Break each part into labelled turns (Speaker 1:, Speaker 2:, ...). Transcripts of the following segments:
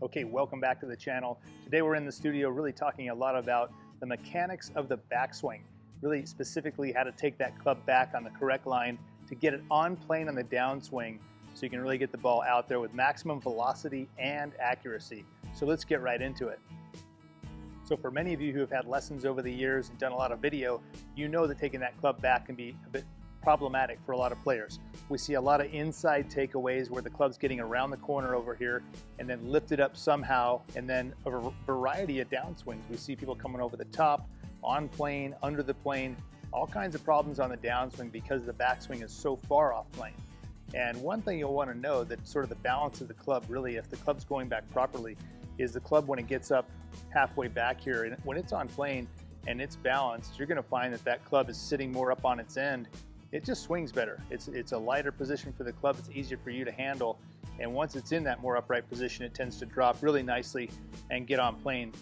Speaker 1: Okay, welcome back to the channel. Today we're in the studio really talking a lot about the mechanics of the backswing, really specifically how to take that club back on the correct line to get it on plane on the downswing so you can really get the ball out there with maximum velocity and accuracy. So let's get right into it. So for many of you who have had lessons over the years and done a lot of video, you know that taking that club back can be a bit problematic for a lot of players. We see a lot of inside takeaways where the club's getting around the corner over here and then lifted up somehow, and then a variety of downswings. We see people coming over the top, on plane, under the plane, all kinds of problems on the downswing because the backswing is so far off plane. And one thing you'll want to know that sort of the balance of the club, really, if the club's going back properly, is the club when it gets up halfway back here, and when it's on plane and it's balanced, you're going to find that that club is sitting more up on its end. It just swings better. It's a lighter position for the club. It's easier for you to handle. And once it's in that more upright position, it tends to drop really nicely and get on plane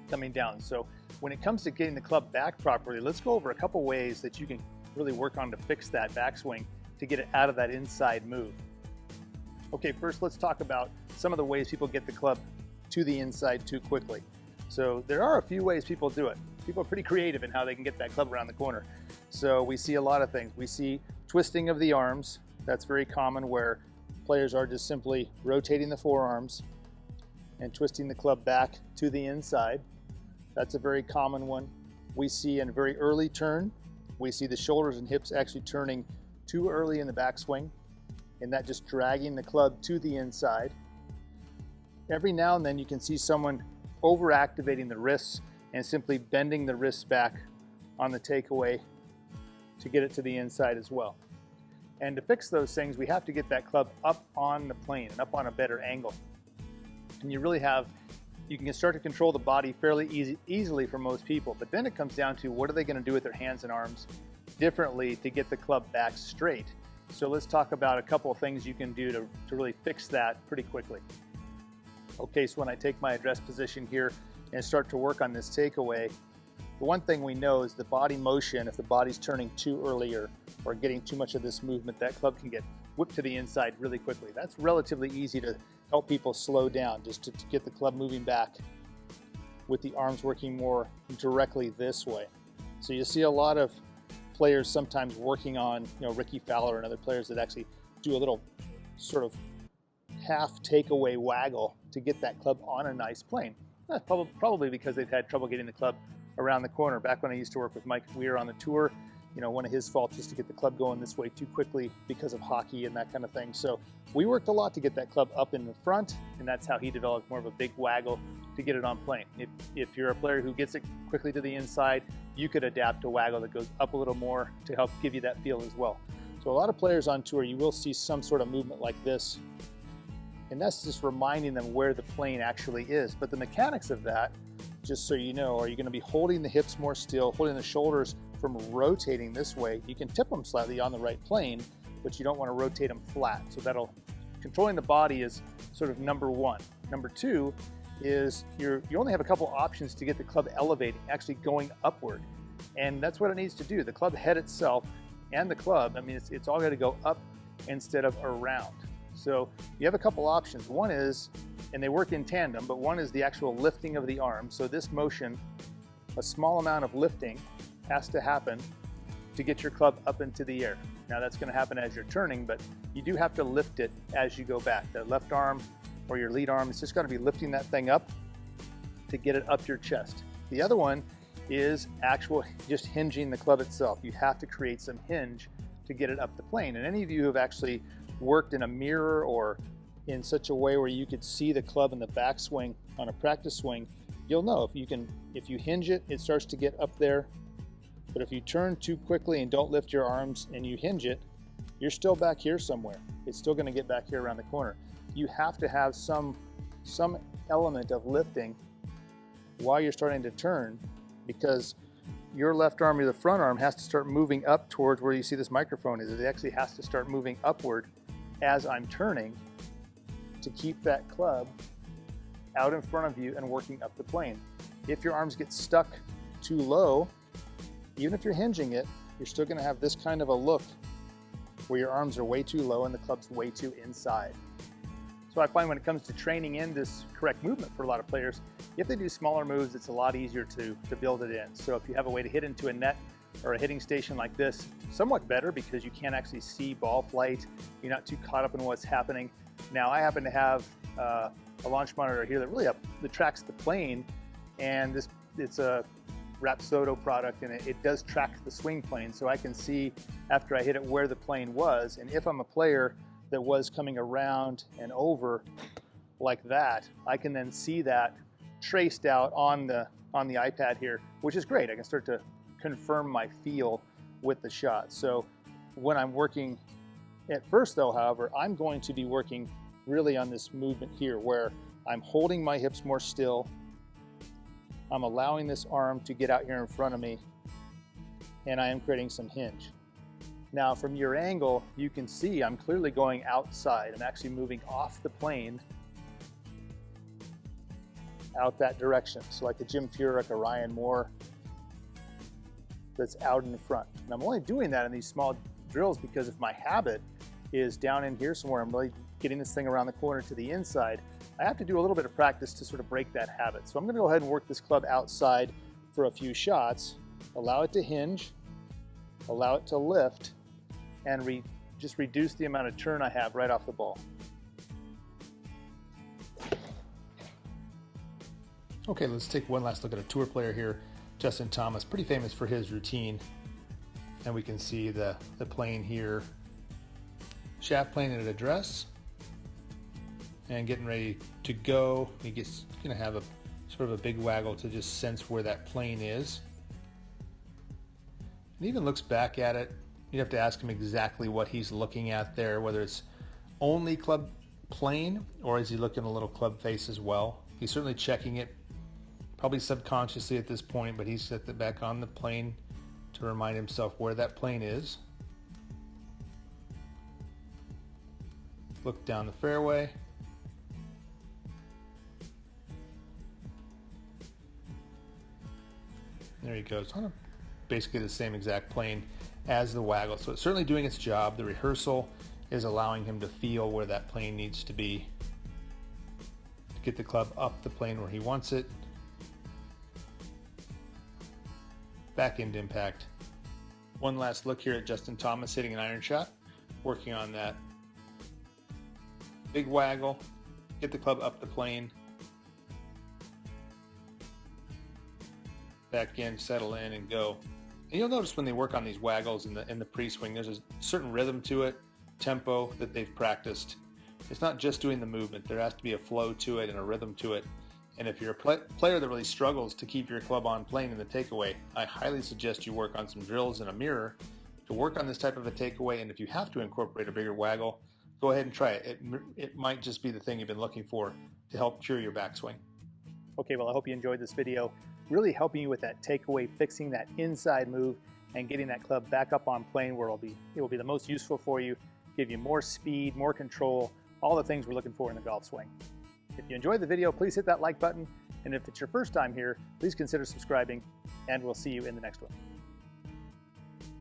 Speaker 1: coming down. So when it comes to getting the club back properly, let's go over a couple ways that you can really work on to fix that backswing to get it out of that inside move. Okay, first let's talk about some of the ways people get the club to the inside too quickly. So there are a few ways people do it. People are pretty creative in how they can get that club around the corner. So we see a lot of things. We see twisting of the arms. That's very common, where players are just simply rotating the forearms and twisting the club back to the inside. That's a very common one. We see in a very early turn, we see the shoulders and hips actually turning too early in the backswing, and that just dragging the club to the inside. Every now and then you can see someone over-activating the wrists and simply bending the wrists back on the takeaway to get it to the inside as well. And to fix those things, we have to get that club up on the plane and up on a better angle. And you can start to control the body fairly easily for most people, but then it comes down to what are they going to do with their hands and arms differently to get the club back straight. So let's talk about a couple of things you can do to really fix that pretty quickly. Okay, so when I take my address position here and start to work on this takeaway, the one thing we know is the body motion. If the body's turning too early or getting too much of this movement, that club can get whipped to the inside really quickly. That's relatively easy to help people slow down, just to get the club moving back with the arms working more directly this way. So you see a lot of players sometimes working on, Ricky Fowler and other players that actually do a little sort of half takeaway waggle to get that club on a nice plane. That's probably because they've had trouble getting the club around the corner. Back when I used to work with Weir on the tour, one of his faults is to get the club going this way too quickly because of hockey and that kind of thing. So we worked a lot to get that club up in the front, and that's how he developed more of a big waggle to get it on plane. If you're a player who gets it quickly to the inside, you could adapt a waggle that goes up a little more to help give you that feel as well. So a lot of players on tour, you will see some sort of movement like this, and that's just reminding them where the plane actually is. But the mechanics of that, just so you know, are you going to be holding the hips more still, holding the shoulders from rotating this way. You can tip them slightly on the right plane, but you don't want to rotate them flat. So controlling the body is sort of number one. Number two is you only have a couple options to get the club elevating, actually going upward. And that's what it needs to do. The club head itself and the club, it's all got to go up instead of around. So you have a couple options. One is, and they work in tandem, but one is the actual lifting of the arm. So this motion, a small amount of lifting has to happen to get your club up into the air. Now that's going to happen as you're turning, but you do have to lift it as you go back. The left arm or your lead arm, it's just got to be lifting that thing up to get it up your chest. The other one is just hinging the club itself. You have to create some hinge to get it up the plane. And any of you who have actually worked in a mirror or in such a way where you could see the club in the backswing on a practice swing, you'll know if you hinge it, it starts to get up there. But if you turn too quickly and don't lift your arms and you hinge it, you're still back here somewhere. It's still going to get back here around the corner. You have to have some element of lifting while you're starting to turn, because your left arm or the front arm has to start moving up towards where you see this microphone is. It actually has to start moving upward as I'm turning to keep that club out in front of you and working up the plane. If your arms get stuck too low, even if you're hinging it, you're still going to have this kind of a look where your arms are way too low and the club's way too inside. So I find when it comes to training in this correct movement for a lot of players, if they do smaller moves, it's a lot easier to build it in. So if you have a way to hit into a net or a hitting station like this, somewhat better because you can't actually see ball flight. You're not too caught up in what's happening. Now I happen to have a launch monitor here that really that tracks the plane, and it's a Rapsodo product, and it does track the swing plane, so I can see after I hit it where the plane was, and if I'm a player that was coming around and over like that, I can then see that traced out on the iPad here, which is great. I can start to confirm my feel with the shot. So when I'm working at first though, however, I'm going to be working really on this movement here where I'm holding my hips more still. I'm allowing this arm to get out here in front of me, and I am creating some hinge. Now from your angle, you can see I'm clearly going outside. I'm actually moving off the plane out that direction. So like a Jim Furyk, a Ryan Moore, that's out in front. And I'm only doing that in these small drills because if my habit is down in here somewhere, I'm really getting this thing around the corner to the inside, I have to do a little bit of practice to sort of break that habit. So I'm gonna go ahead and work this club outside for a few shots, allow it to hinge, allow it to lift, and just reduce the amount of turn I have right off the ball.
Speaker 2: Okay, let's take one last look at a tour player here, Justin Thomas, pretty famous for his routine. And we can see the plane here, shaft plane at address, and getting ready to go. He's gonna have a sort of a big waggle to just sense where that plane is. And even looks back at it. You'd have to ask him exactly what he's looking at there, whether it's only club plane or is he looking a little club face as well. He's certainly checking it, probably subconsciously at this point, but he's set it back on the plane to remind himself where that plane is. Look down the fairway. There he goes, on basically the same exact plane as the waggle. So it's certainly doing its job. The rehearsal is allowing him to feel where that plane needs to be to get the club up the plane where he wants it. Back end impact. One last look here at Justin Thomas hitting an iron shot, working on that big waggle, get the club up the plane, back in, settle in, and go. And you'll notice when they work on these waggles in the pre-swing, there's a certain rhythm to it, tempo that they've practiced. It's not just doing the movement. There has to be a flow to it and a rhythm to it. And if you're a player that really struggles to keep your club on plane in the takeaway, I highly suggest you work on some drills in a mirror to work on this type of a takeaway. And if you have to incorporate a bigger waggle, go ahead and try it. It might just be the thing you've been looking for to help cure your backswing.
Speaker 1: Okay, well, I hope you enjoyed this video. Really helping you with that takeaway, fixing that inside move, and getting that club back up on plane where it will be the most useful for you, give you more speed, more control, all the things we're looking for in the golf swing. If you enjoyed the video, please hit that like button, and if it's your first time here, please consider subscribing, and we'll see you in the next one.